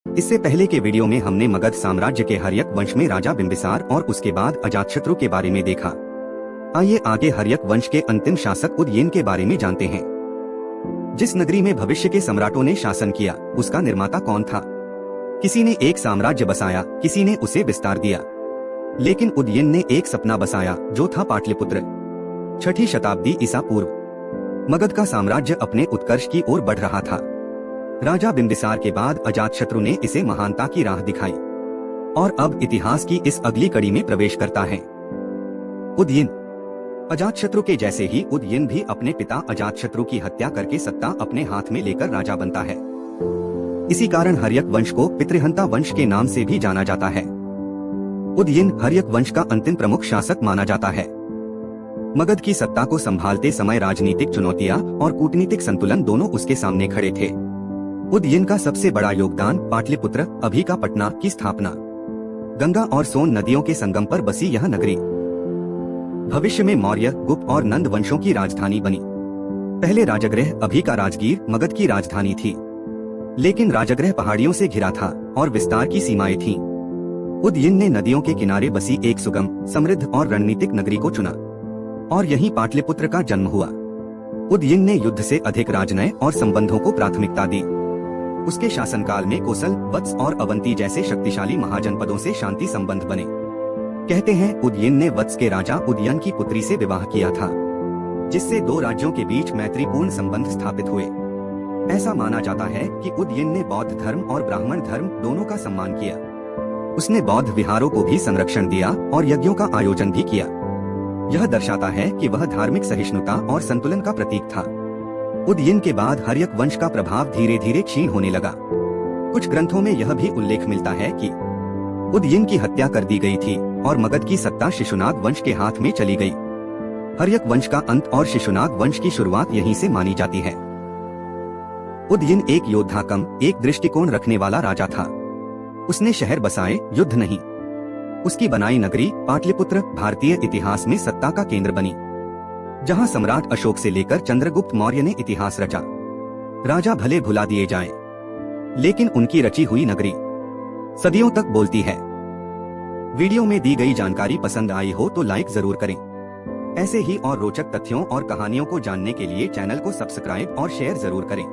इससे पहले के वीडियो में हमने मगध साम्राज्य के हर्यक वंश में राजा बिंबिसार और उसके बाद अजातशत्रु के बारे में देखा। आइए आगे हर्यक वंश के अंतिम शासक उदयन के बारे में जानते हैं। जिस नगरी में भविष्य के सम्राटों ने शासन किया, उसका निर्माता कौन था? किसी ने एक साम्राज्य बसाया, किसी ने उसे विस्तार दिया, लेकिन उदयन ने एक सपना बसाया जो था पाटलिपुत्र। 6ठी शताब्दी ईसा पूर्व मगध का साम्राज्य अपने उत्कर्ष की ओर बढ़ रहा था। राजा बिंबिसार के बाद अजातशत्रु ने इसे महानता की राह दिखाई और अब इतिहास की इस अगली कड़ी में प्रवेश करता है। उदयन। अजातशत्रु के जैसे ही उदयन भी अपने पिता अजातशत्रु की हत्या करके सत्ता अपने हाथ में लेकर राजा बनता है। इसी कारण हर्यक वंश को पितृहंता वंश के नाम से भी जाना जाता है। उदयन हर्यक वंश का अंतिम प्रमुख शासक माना जाता है। मगध की सत्ता को संभालते समय राजनीतिक चुनौतियां और कूटनीतिक संतुलन दोनों उसके सामने खड़े थे। उदयन का सबसे बड़ा योगदान पाटलिपुत्र, अभी का पटना, की स्थापना। गंगा और सोन नदियों के संगम पर बसी यह नगरी भविष्य में मौर्य, गुप्त और नंद वंशों की राजधानी बनी। पहले राजगृह, अभी का राजगीर, मगध की राजधानी थी, लेकिन राजगृह पहाड़ियों से घिरा था और विस्तार की सीमाएं थीं। उदयन ने नदियों के किनारे बसी एक सुगम, समृद्ध और रणनीतिक नगरी को चुना और यहीं पाटलिपुत्र का जन्म हुआ। उदयन ने युद्ध से अधिक राजनय और संबंधों को प्राथमिकता दी। उसके शासनकाल में कोसल, वत्स और अवंती जैसे शक्तिशाली महाजनपदों से शांति संबंध बने। कहते हैं उदयन ने वत्स के राजा उदयन की पुत्री से विवाह किया था, जिससे दो राज्यों के बीच मैत्रीपूर्ण संबंध स्थापित हुए। ऐसा माना जाता है कि उदयन ने बौद्ध धर्म और ब्राह्मण धर्म दोनों का सम्मान किया। उसने बौद्ध विहारों को भी संरक्षण दिया और यज्ञों का आयोजन भी किया। यह दर्शाता है कि वह धार्मिक सहिष्णुता और संतुलन का प्रतीक था। उदयन के बाद हर्यक वंश का प्रभाव धीरे धीरे क्षीण होने लगा। कुछ ग्रंथों में यह भी उल्लेख मिलता है कि उदयन की हत्या कर दी गई थी और मगध की सत्ता शिशुनाग वंश के हाथ में चली गई। हर्यक वंश का अंत और शिशुनाग वंश की शुरुआत यहीं से मानी जाती है। उदयन एक योद्धा कम एक दृष्टिकोण रखने वाला राजा था। उसने शहर बसाए, युद्ध नहीं। उसकी बनाई नगरी पाटलिपुत्र भारतीय इतिहास में सत्ता का केंद्र बनी, जहां सम्राट अशोक से लेकर चंद्रगुप्त मौर्य ने इतिहास रचा। राजा भले भुला दिए जाएं, लेकिन उनकी रची हुई नगरी सदियों तक बोलती है। वीडियो में दी गई जानकारी पसंद आई हो तो लाइक जरूर करें। ऐसे ही और रोचक तथ्यों और कहानियों को जानने के लिए चैनल को सब्सक्राइब और शेयर जरूर करें।